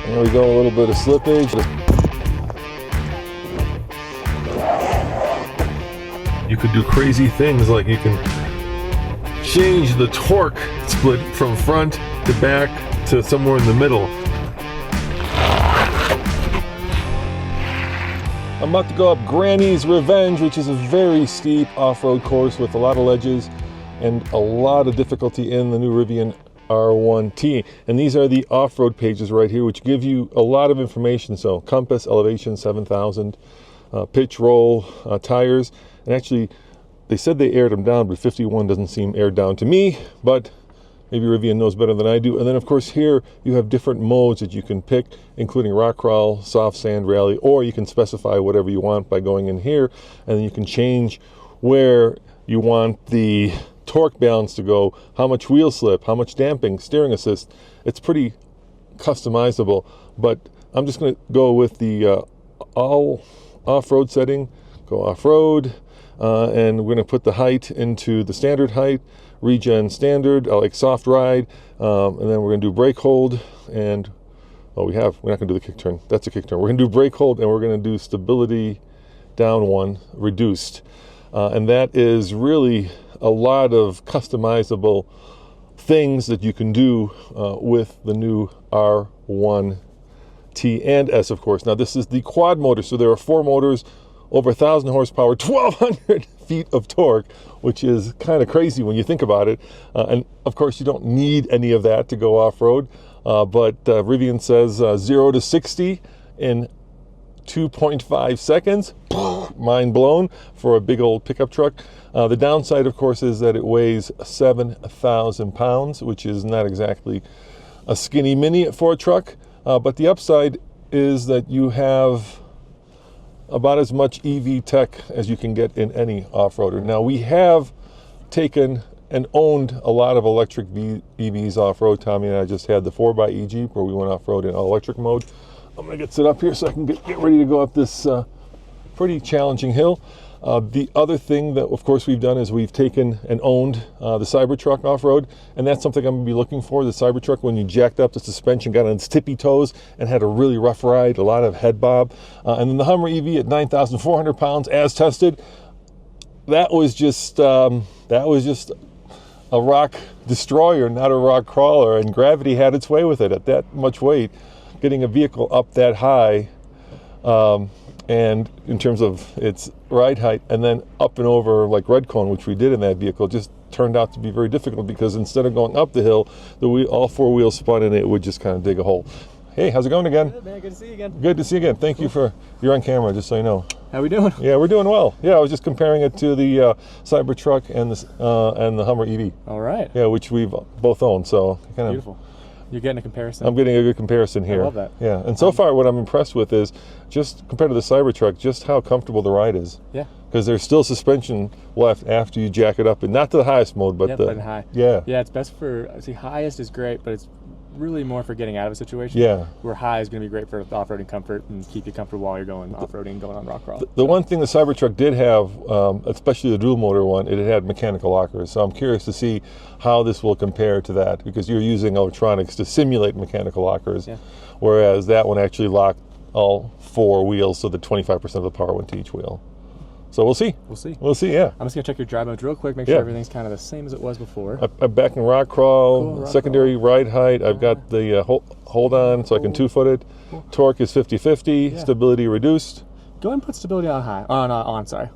There we go, a little bit of slippage. You could do crazy things like you can change the torque split from front to back to somewhere in the middle. I'm about to go up Granny's Revenge, which is a very steep off-road course with a lot of ledges and a lot of difficulty in the new Rivian R1T. And these are the off-road pages right here, which give you a lot of information. So compass, elevation, 7,000, pitch, roll, tires. And actually, they said they aired them down, but 51 doesn't seem aired down to me, but maybe Rivian knows better than I do. And then of course here you have different modes that you can pick, including rock crawl, soft sand, rally, or you can specify whatever you want by going in here, and then you can change where you want the torque balance to go, how much wheel slip, how much damping, steering assist. It's pretty customizable, but I'm just going to go with the all off-road setting, go off-road, and we're going to put the height into the standard height, regen standard, I like soft ride, and then we're going to do brake hold, and we're not going to do the kick turn, that's a kick turn. We're going to do brake hold, and we're going to do stability down one, reduced, and that is really a lot of customizable things that you can do with the new R1T and S, of course. Now this is the quad motor, so there are 4 motors, over 1,000 horsepower, 1,200 feet of torque, which is kind of crazy when you think about it. And of course, you don't need any of that to go off-road. But Rivian says 0 to 60 in 2.5 seconds. Mind blown for a big old pickup truck. The downside, of course, is that it weighs 7,000 pounds, which is not exactly a skinny mini for a truck. But the upside is that you have about as much EV tech as you can get in any off-roader. Now, we have taken and owned a lot of electric EVs off-road. Tommy and I just had the 4xe Jeep where we went off-road in electric mode. I'm gonna get set up here so I can get ready to go up this pretty challenging hill. The other thing that, of course, we've done is we've taken and owned the Cybertruck off-road, and that's something I'm going to be looking for. The Cybertruck, when you jacked up the suspension, got on its tippy toes, and had a really rough ride, a lot of head bob. And then the Hummer EV at 9,400 pounds, as tested, that was just a rock destroyer, not a rock crawler, and gravity had its way with it at that much weight. Getting a vehicle up that high, and in terms of its ride height, and then up and over like Red Cone, which we did in that vehicle, just turned out to be very difficult because instead of going up the hill, all 4 wheels spun and it would just kind of dig a hole. Hey, how's it going again? Good, man. Good to see you again. Good to see you again. Thank you for, you're on camera, just so you know. How we doing? Yeah, we're doing well. Yeah, I was just comparing it to the Cybertruck and the Hummer EV. All right. Yeah, which we've both owned, so kind of. Beautiful. You're getting a comparison. I'm getting a good comparison here. I love that. Yeah, and so far what I'm impressed with is just compared to the Cybertruck, just how comfortable the ride is. Yeah. Because there's still suspension left after you jack it up, and not to the highest mode, but the high. Yeah. Yeah, it's best for, see, highest is great, but it's really more for getting out of a situation. Yeah. Where high is going to be great for off-roading comfort and keep you comfortable while you're going off-roading and going on rock crawl. The one thing the Cybertruck did have, especially the dual motor one, it had mechanical lockers. So I'm curious to see how this will compare to that, because you're using electronics to simulate mechanical lockers, whereas that one actually locked all 4 wheels, so that 25% of the power went to each wheel. So we'll see. We'll see. We'll see, yeah. I'm just going to check your drive modes real quick, make sure everything's kind of the same as it was before. I'm back in rock crawl, Cool, rock secondary ride height. I've got the hold on so I can 2-foot it. Cool. Torque is 50-50, stability reduced. Go ahead and put stability on high. On, sorry.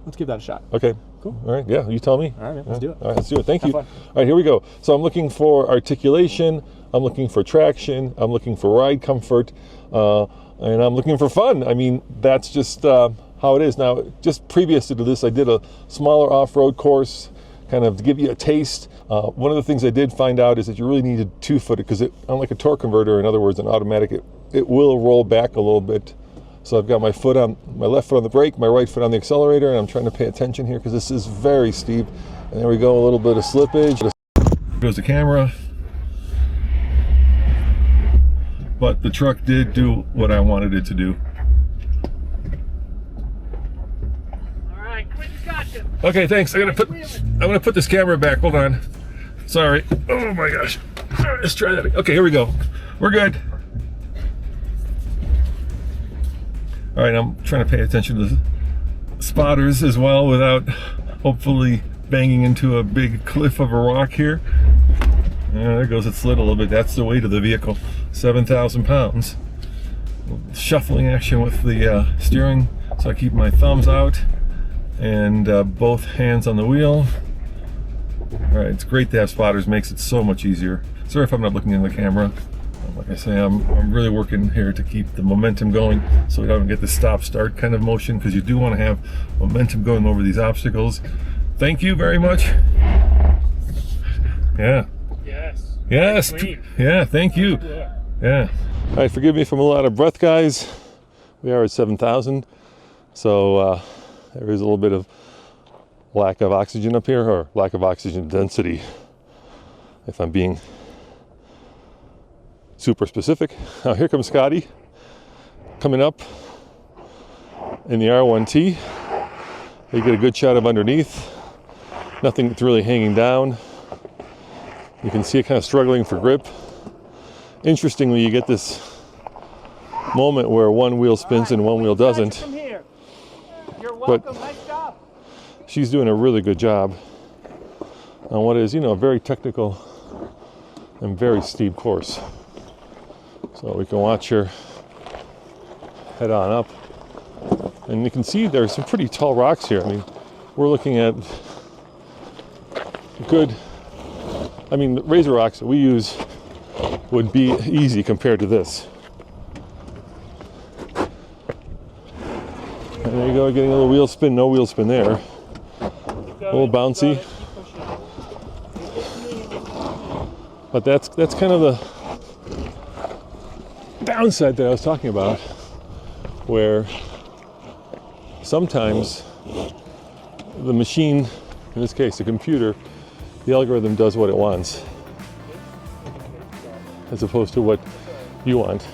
Let's give that a shot. Okay. Cool. All right, yeah, you tell me. All right, man, let's do it. All right, let's do it. Thank you. Have All fun. right, here we go. So I'm looking for articulation, I'm looking for traction, I'm looking for ride comfort, and I'm looking for fun. I mean, that's just how it is. Now, just previous to this, I did a smaller off-road course, kind of to give you a taste. One of the things I did find out is that you really need to 2-foot it, because unlike a torque converter, in other words, an automatic, it will roll back a little bit. So I've got my left foot on the brake, my right foot on the accelerator, and I'm trying to pay attention here because this is very steep. And there we go, a little bit of slippage. There goes the camera. But the truck did do what I wanted it to do. All right, quit gotcha. Okay, thanks. I'm gonna put this camera back. Hold on. Sorry. Oh my gosh. All right, let's try that. Okay, here we go. We're good. All right, I'm trying to pay attention to the spotters as well without hopefully banging into a big cliff of a rock here. There goes, it slid a little bit. That's the weight of the vehicle, 7,000 pounds. Shuffling action with the steering, so I keep my thumbs out and both hands on the wheel. All right, it's great to have spotters, makes it so much easier. Sorry if I'm not looking in the camera. Like I say, I'm really working here to keep the momentum going so we don't get the stop-start kind of motion, because you do want to have momentum going over these obstacles. Thank you very much. Yeah. Yes. Yes. Yeah, thank you. Yeah. All right, forgive me if I'm a lot of breath, guys. We are at 7,000, so there is a little bit of lack of oxygen up here, or lack of oxygen density, if I'm being super specific. Now here comes Scotty coming up in the R1T. You get a good shot of underneath. Nothing really hanging down. You can see it kind of struggling for grip. Interestingly, you get this moment where one wheel spins and one wheel doesn't. You're welcome. Nice job. She's doing a really good job on what is, a very technical and very steep course. So we can watch her head on up. And you can see there's some pretty tall rocks here. I mean, we're looking at good, the razor rocks that we use would be easy compared to this. And there you go, getting a little wheel spin, no wheel spin there. A little bouncy. But that's kind of the downside that I was talking about, where sometimes the machine, in this case the computer, the algorithm does what it wants as opposed to what you want.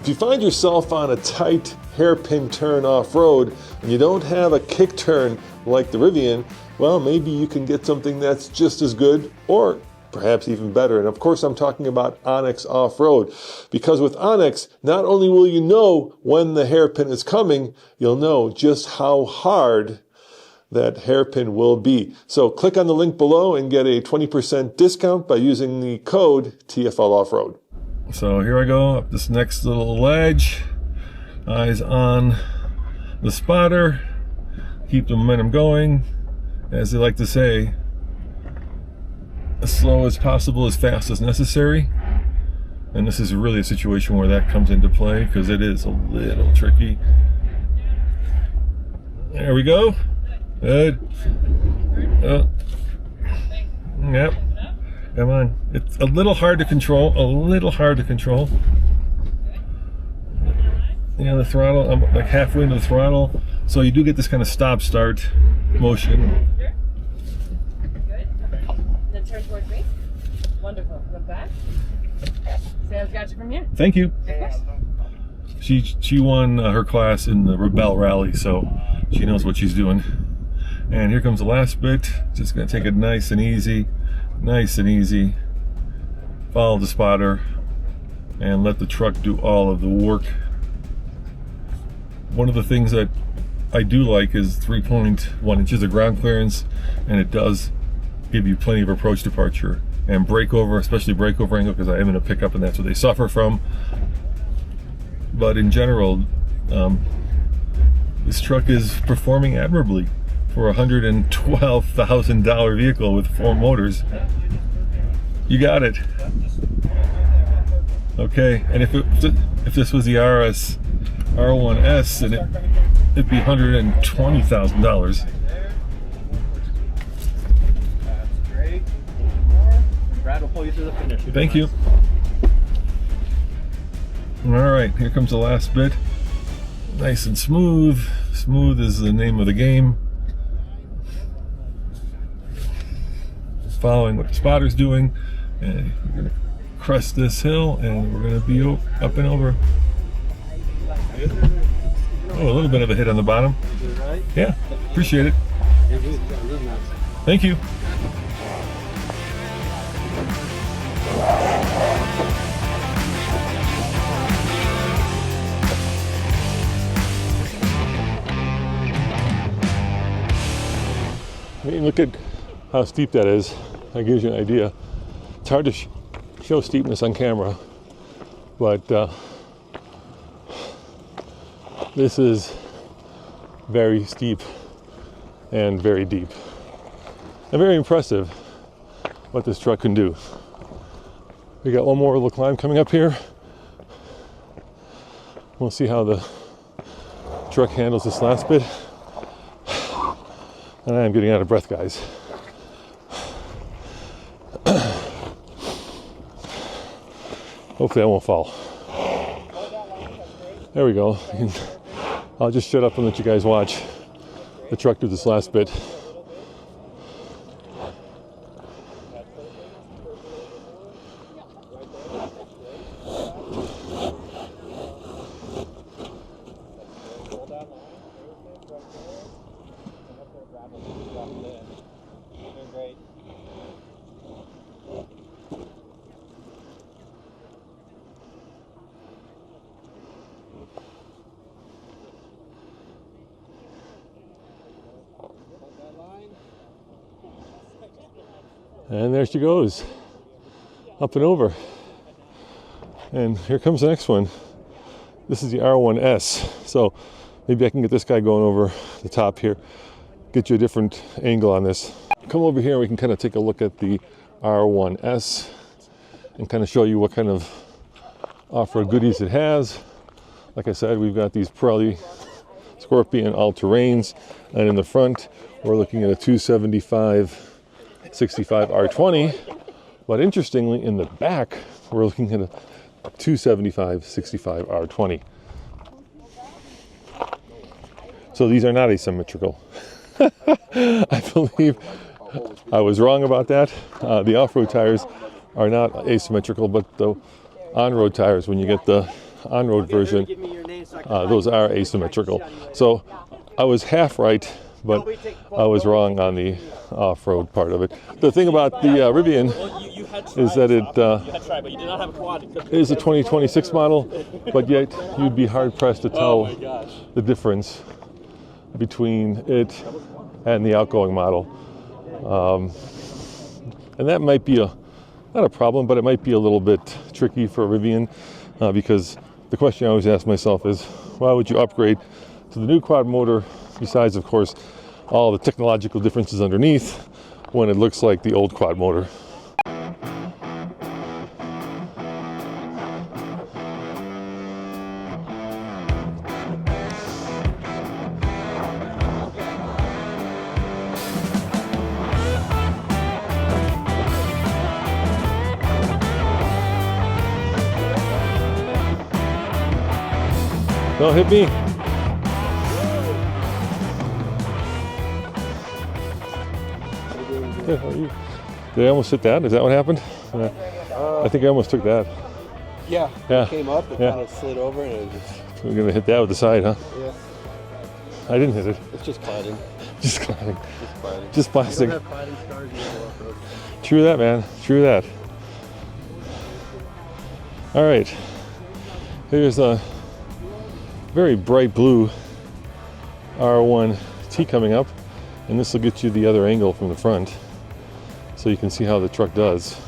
If you find yourself on a tight hairpin turn off-road and you don't have a kick turn like the Rivian, well, maybe you can get something that's just as good or perhaps even better. And of course, I'm talking about Onyx Off-Road, because with Onyx, not only will you know when the hairpin is coming, you'll know just how hard that hairpin will be. So click on the link below and get a 20% discount by using the code TFL Off-Road. So here I go up this next little ledge. Eyes on the spotter. Keep the momentum going. As they like to say, as slow as possible, as fast as necessary. And this is really a situation where that comes into play, because it is a little tricky. There we go. Good. Oh. Yep. Come on. It's a little hard to control. Yeah, the throttle, I'm like halfway into the throttle. So you do get this kind of stop-start motion. Good. Then turn towards me. Wonderful. Look back. Sam's got you from here. Thank you. Of course. She won her class in the Rebel Rally, so she knows what she's doing. And here comes the last bit. Just gonna take it nice and easy. Follow the spotter and let the truck do all of the work. One of the things that I do like is 3.1 inches of ground clearance, and it does give you plenty of approach departure and breakover, especially breakover angle, because I am in a pickup and that's what they suffer from. But in general, this truck is performing admirably for a $112,000 vehicle with 4 motors. You got it. Okay, and if this was the R1S, then it'd be $120,000. Great. Brad will pull you through the finish. Thank you. All right, here comes the last bit. Nice and smooth. Smooth is the name of the game. Following what the spotter's doing, and we're gonna crest this hill, and we're gonna be up and over. Oh, a little bit of a hit on the bottom. Yeah, appreciate it. Thank you. mean, look at how steep that is. That gives you an idea. It's hard to show steepness on camera, but this is very steep and very deep and very impressive what this truck can do. We got one more little climb coming up here. We'll see how the truck handles this last bit. And I am getting out of breath, guys. Hopefully I won't fall. There we go. I'll just shut up and let you guys watch the truck do this last bit. And there she goes, up and over. And here comes the next one. This is the R1S. So maybe I can get this guy going over the top here, get you a different angle on this. Come over here and we can kind of take a look at the R1S and kind of show you what kind of off-road goodies it has. Like I said, we've got these Pirelli Scorpion all-terrains, and in the front we're looking at a 275 65 R20, but interestingly in the back we're looking at a 275 65 R20. So these are not asymmetrical. I believe I was wrong about that. The off-road tires are not asymmetrical, but the on-road tires, when you get the on-road version, those are asymmetrical. So I was half right, but I was wrong on the off-road part of it. The thing about the Rivian is that it is a 2026 model, but yet you'd be hard-pressed to tell the difference between it and the outgoing model. And that might be not a problem, but it might be a little bit tricky for Rivian, because the question I always ask myself is, why would you upgrade to the new quad motor, besides, of course, all the technological differences underneath, when it looks like the old quad motor? Don't hit me. Good, how are you? Did I almost hit that? Is that what happened? I think I almost took that. Yeah. Yeah. It came up and kind of slid over and it was just... We're gonna hit that with the side, huh? Yeah. I didn't hit it. It's just cladding. Just cladding. Just cladding. Just plastic. You don't have cladding scars, you don't go off-road. True that, man. True that. All right. Here's a very bright blue R1T coming up, and this will get you the other angle from the front, so you can see how the truck does.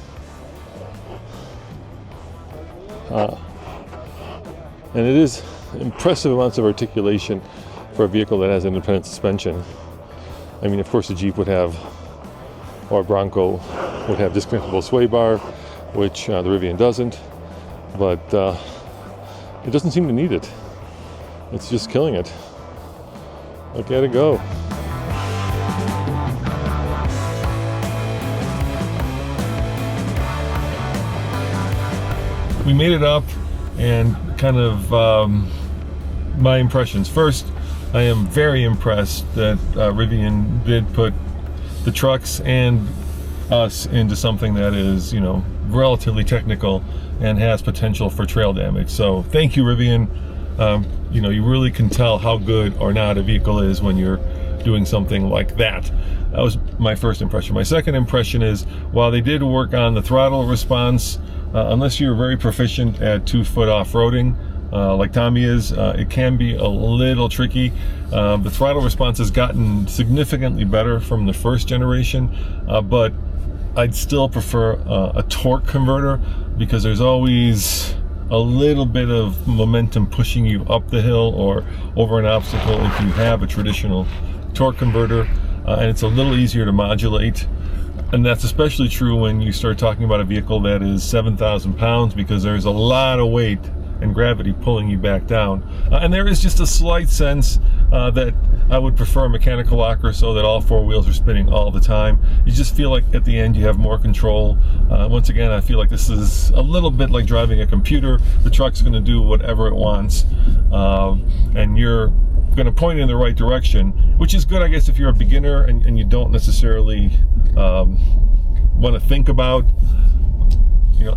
And it is impressive amounts of articulation for a vehicle that has independent suspension. I mean, of course, the Jeep would have, or Bronco would have, disconnectable sway bar, which the Rivian doesn't, but it doesn't seem to need it. It's just killing it. Look at it go. We made it up, and kind of my impressions. First, I am very impressed that Rivian did put the trucks and us into something that is, you know, relatively technical and has potential for trail damage. So thank you, Rivian. You know, you really can tell how good or not a vehicle is when you're doing something like that. That was my first impression. My second impression is, while they did work on the throttle response, unless you're very proficient at 2-foot off-roading, like Tommy is, it can be a little tricky. The throttle response has gotten significantly better from the first generation, but I'd still prefer a torque converter, because there's always a little bit of momentum pushing you up the hill or over an obstacle if you have a traditional torque converter, and it's a little easier to modulate. And that's especially true when you start talking about a vehicle that is 7,000 pounds, because there's a lot of weight and gravity pulling you back down. And there is just a slight sense that I would prefer a mechanical locker, so that all four wheels are spinning all the time. You just feel like at the end you have more control. Once again, I feel like this is a little bit like driving a computer. The truck's going to do whatever it wants, and you're going to point in the right direction, which is good, I guess, if you're a beginner and you don't necessarily want to think about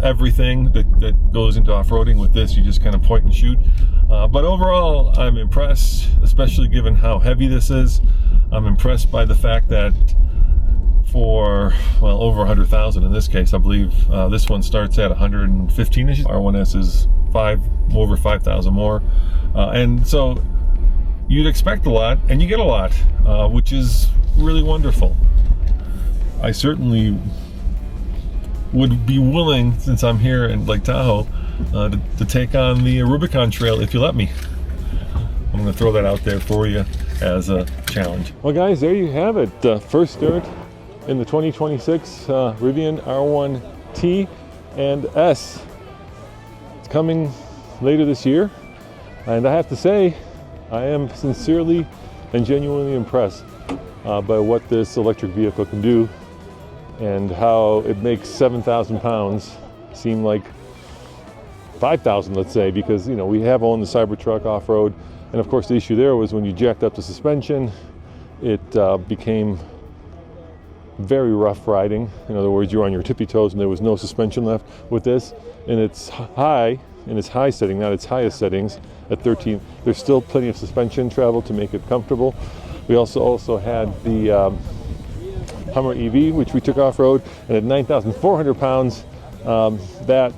everything that goes into off-roading. With this, you just kind of point and shoot. But overall, I'm impressed, especially given how heavy this is. I'm impressed by the fact that for, well, over 100,000 in this case, I believe this one starts at 115 inches. R1S is over 5,000 more. And so you'd expect a lot, and you get a lot, which is really wonderful. I certainly would be willing, since I'm here in Lake Tahoe, to take on the Rubicon Trail if you let me. I'm going to throw that out there for you as a challenge. Well, guys, there you have it. First start in the 2026 Rivian R1T and S. It's coming later this year, and I have to say, I am sincerely and genuinely impressed by what this electric vehicle can do, and how it makes 7,000 pounds seem like 5,000, let's say, because we have owned the Cybertruck off-road, and of course the issue there was when you jacked up the suspension, it became very rough riding. In other words, you're on your tippy toes and there was no suspension left. With this, in its high setting, not its highest settings, at 13, there's still plenty of suspension travel to make it comfortable. We also had the Hummer EV, which we took off-road, and at 9,400 pounds, that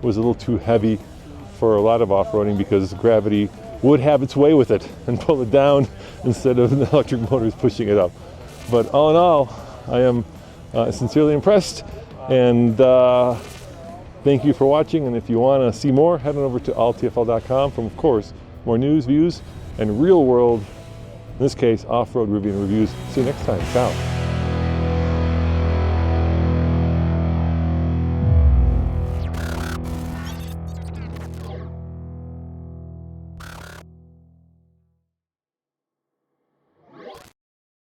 was a little too heavy for a lot of off-roading, because gravity would have its way with it and pull it down instead of the electric motors pushing it up. But all in all, I am sincerely impressed, and thank you for watching. And if you want to see more, head on over to alltfl.com for, of course, more news, views, and real-world, in this case, off-road Rivian reviews. See you next time. Ciao.